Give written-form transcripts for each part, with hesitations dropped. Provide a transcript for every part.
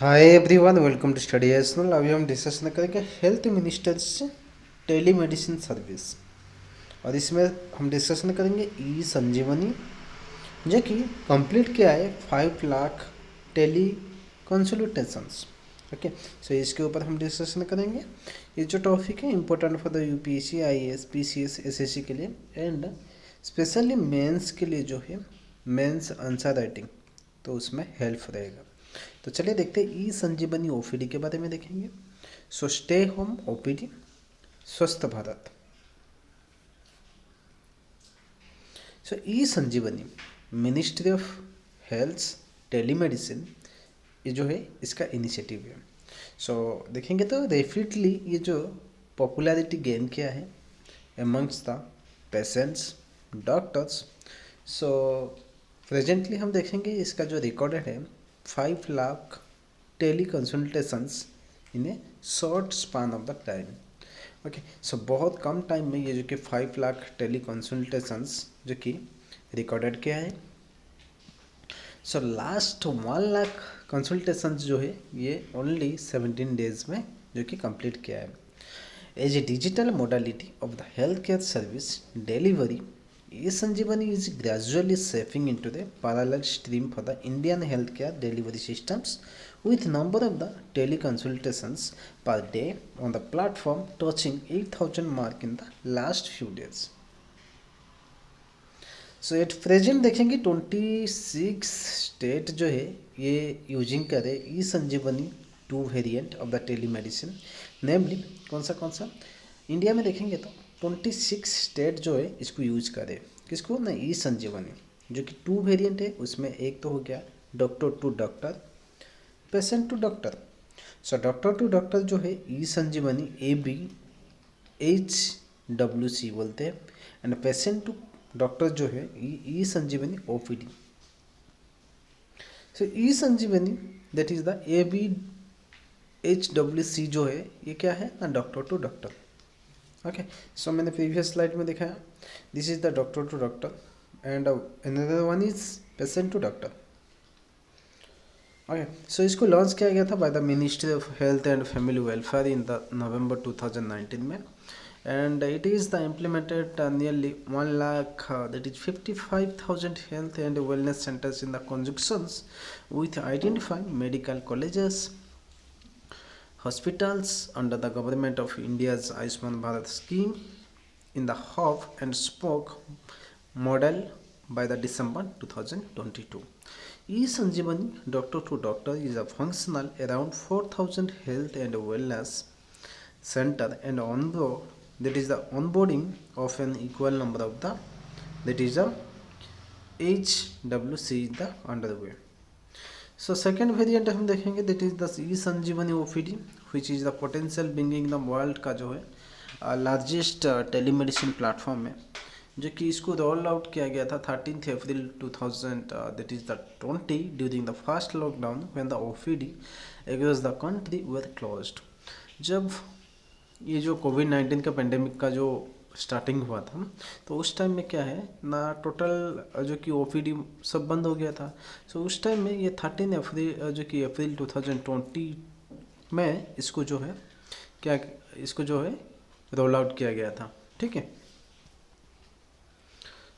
Hi everyone, welcome to study एसनल। अभी हम डिस्कशन करेंगे हेल्थ मिनिस्टर से टेली मेडिसिन सर्विस। और इसमें हम डिस्कशन करेंगे ई संजीवनी, जो कि कंप्लीट किया है 5 लाख टेली कंसल्टेशंस। ओके, सो इसके ऊपर हम डिस्कशन करेंगे। ये जो टॉपिक है important for the UPSC, IAS, PCS, SSC के लिए एंड स्पेशली मेंस के लिए, जो है मेंस आंसर राइटिंग, तो उसमें हेल्प रहेगा। तो चलिए देखते हैं ई संजीवनी ओपीडी के बारे में देखेंगे। सो स्टे होम ओपीडी, स्वस्थ भारत। सो e Sanjeevani ministry of health telemedicine, ये जो है इसका इनिशिएटिव है। सो देखेंगे तो डेफिनेटली ये जो पॉपुलैरिटी गेन किया है amongst the patients, doctors. So presently हम देखेंगे इसका जो रिकॉर्डेड है 5 lakh teleconsultations in a short span of the time. Okay, so बहुत कम टाइम में ये जो कि 5 लाख टेली कंसल्टेशंस जो कि रिकॉर्डेड किया है। सो लास्ट 1 लाख कंसल्टेशंस जो है ये ओनली 17 डेज में जो कि कंप्लीट किया है। As a digital modality of the health care service delivery, e-Sanjeevani is gradually shaping into the parallel stream for the Indian healthcare delivery systems, with number of the teleconsultations per day on the platform touching 8,000 mark in the last few days. So at present देखेंगे 26 state जो है ये using करे e Sanjeevani 2 variant of the telemedicine. Namely कौन सा India में देखेंगे तो 26 स्टेट जो है इसको यूज करे, किसको ना, ई संजीवनी, जो कि 2 वेरिएंट है। उसमें एक तो हो गया doctor to doctor, patient to doctor. So doctor to doctor जो है ई संजीवनी ABHWC बोलते हैं, एंड पेशेंट टू डॉक्टर जो है e Sanjeevani OPD। So e Sanjeevani that is the ABHWC जो है ये क्या है ना, doctor to doctor. Okay, so मैंने प्रीवियस स्लाइड में दिखाया, this is the doctor to doctor and another one is patient to doctor. Okay, so इसको लॉन्च किया गया था by the ministry of health and family welfare in the November 2019 में, and it is the implemented nearly 1 lakh, that is 55,000 health and wellness centers in the conjunctions with identifying medical colleges, hospitals under the government of India's Ayushman Bharat scheme in the hub and spoke model by the December 2022. E-Sanjeevani Doctor to Doctor is a functional around 4,000 health and wellness center and that is the onboarding of an equal number of the, that is the HWC is the underway. So second variant हम देखेंगे, that is the e-Sanjeevani OPD, which is the potential bringing the world का जो है largest telemedicine platform है, जो कि इसको roll out किया गया था 13 अप्रैल 2020 during the first lockdown when the OPD across the country were closed। जब ये जो कोविड-19 का पेंडेमिक का जो स्टार्टिंग हुआ था, तो उस टाइम में क्या है ना, टोटल जो कि OPD सब बंद हो गया था। सो उस टाइम में ये 13 अप्रैल जो कि अप्रैल 2020 में इसको जो है क्या, इसको जो है रोल आउट किया गया था। ठीक है,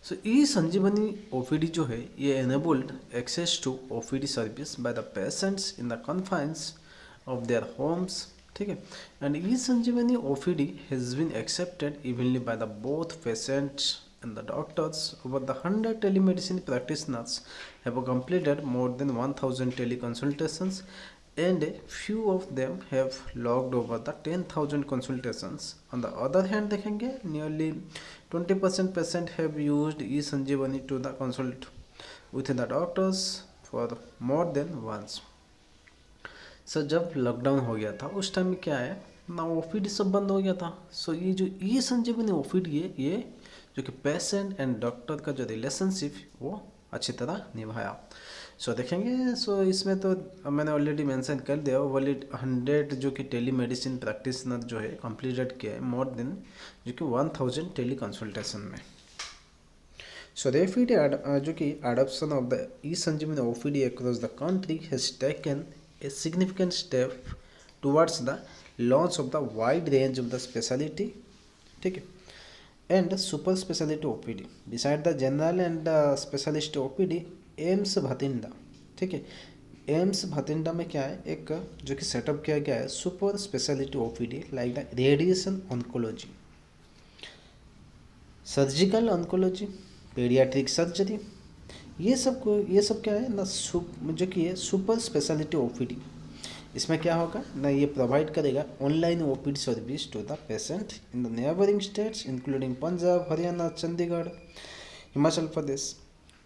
सो ई संजीवनी OPD जो है ये enabled access to OPD service by the patients in the confines of their homes. ठीक है, and e Sanjeevani OPD has been accepted evenly by the both patients and the doctors। Over the 100 telemedicine practitioners have completed more than 1,000 teleconsultations, and a few of them have logged over the 10,000 consultations। On the other hand देखेंगे nearly 20% patient have used e-Sanjeevani to the consult with the doctors for more than once। सो जब lockdown हो गया था उस time में क्या है ना, OPD सब बंद हो गया था। सो ये जो ई संजीवनी OPD है, ये जो कि पेशेंट एंड डॉक्टर का जो रिलेशनशिप वो अच्छी तरह निभाया। सो देखेंगे, सो इसमें तो मैंने ऑलरेडी मेंशन कर दिया, ओनली 100 जो कि टेली मेडिसिन प्रैक्टिशनर जो है कंप्लीटेड किया है मोर देन जो कि 1,000 टेली कंसल्टेशन में। सो रेपिड जो कि adoption of the e Sanjeevani OPD across the country has taken a significant step towards the launch of the wide range of the specialty, ठीक है, and super specialty OPD beside the general and specialist OPD AIIMS Bathinda, ठीक है। AIIMS Bathinda में क्या है, एक जो कि सेटअप किया गया है super speciality OPD like the radiation oncology, surgical oncology, paediatric surgery, ये सब क्या है ना, जो कि है सुपर स्पेशलिटी OPD। इसमें क्या होगा ना, ये प्रोवाइड करेगा online OPD service to the patient in the neighbouring states including Punjab, Haryana, Chandigarh, Himachal Pradesh.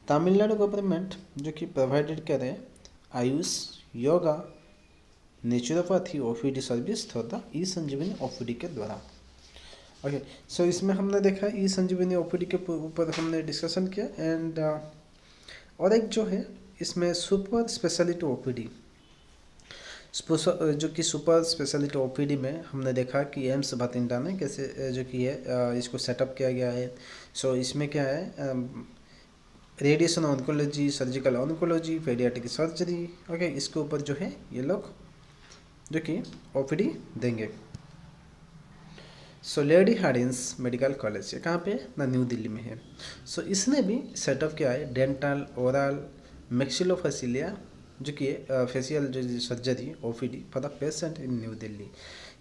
Tamil Nadu government जो कि प्रोवाइडेड करे Ayush, yoga, naturopathy OPD service through the e Sanjeevani OPD के द्वारा। ओके, सो इसमें हमने देखा ई संजीवनी OPD के ऊपर हमने डिस्कशन किया। एंड और एक जो है इसमें सुपर स्पेशलिटी OPD, जो कि सुपर स्पेशलिटी OPD में हमने देखा कि एम्स भटिंडा ने कैसे जो कि है इसको सेटअप किया गया है। सो इसमें क्या है, radiation oncology, surgical oncology, paediatric surgery, okay, इसके ऊपर जो है ये लोग जो कि OPD देंगे। सो लेडी हार्डिंस मेडिकल कॉलेज, ये कहाँ पे ना, न्यू दिल्ली में है। सो इसने भी सेटअप किया है डेंटल, ओरल, मैक्सिलोफेसिलिया जो कि फेशियल जो surgery OPD for the patient in New Delhi.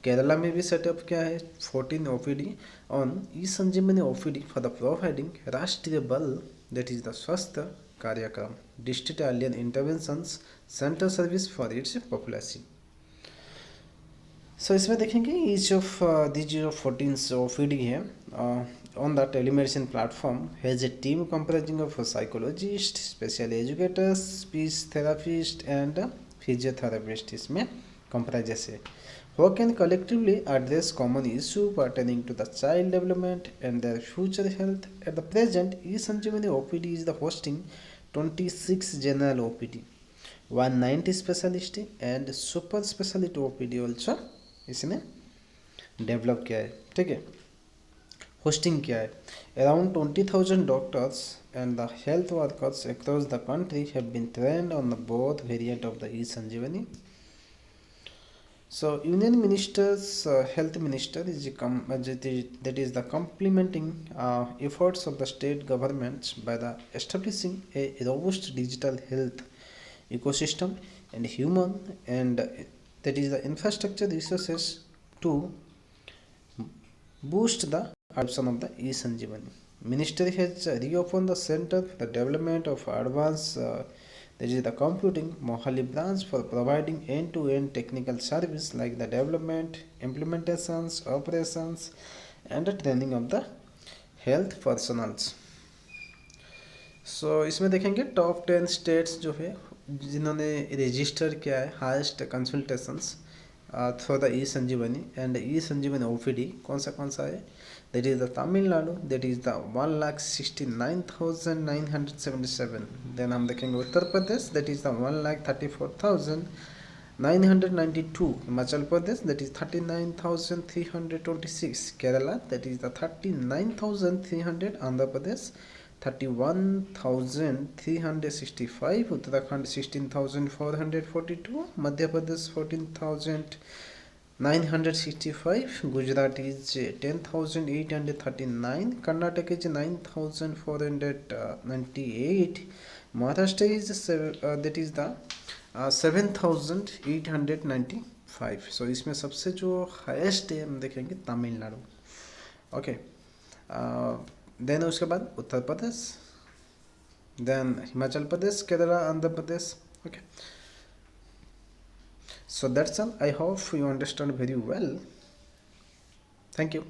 Kerala में भी सेटअप किया है 14 OPD on e Sanjeevani OPD for the providing Rashtriya Bal that is the Swasthya Karyakram, district early interventions centre service for its population. So इसमें देखेंगे ईच ऑफ दीज जो 14 OPD है on the telemedicine platform has a team comprising of psychologists, special educators, speech therapists and physiotherapists इसमें comprises है, who can collectively address common issue pertaining to the child development and their future health. At the present, eSanjeevani OPD is the hosting 26 general OPD, 190 specialist and super specialty OPD also इसने develop किया है, ठीक है, hosting किया है। Around 20,000 doctors and the health workers across the country have been trained on the both variant of the e Sanjeevani. So union ministers health minister is that is the complementing efforts of the state governments by the establishing a robust digital health ecosystem and human and that is the infrastructure resources to boost the adoption of the e-Sanjeevani. Ministry has reopened the Center for the Development of Advanced that is the Computing Mohali branch for providing end-to-end technical service like the development, implementations, operations and the training of the health personnels. सो इसमें देखेंगे top 10 states जो है जिन्होंने register किया है highest consultations through the e Sanjeevani and e Sanjeevani OPD कौन सा है, that is the Tamil Nadu, that is the 1,69,977। Then हम देखेंगे Uttar Pradesh, that is the 1,34,992। Himachal Pradesh, that is 39,326। Kerala, that is the 39,300। Andhra Pradesh 31,365, Uttarakhand 16,442, Madhya Pradesh 14,965, Gujarat is 10,839, Karnataka is 9,498, Maharashtra is that is the 7,895। So इसमें सबसे जो हाईएस्ट है हम देखेंगे तमिलनाडु, ओके। देन उसके बाद Uttar Pradesh, then Himachal Pradesh, Kerala, Andhra Pradesh, okay. So that's all, I hope you understand very well, thank you.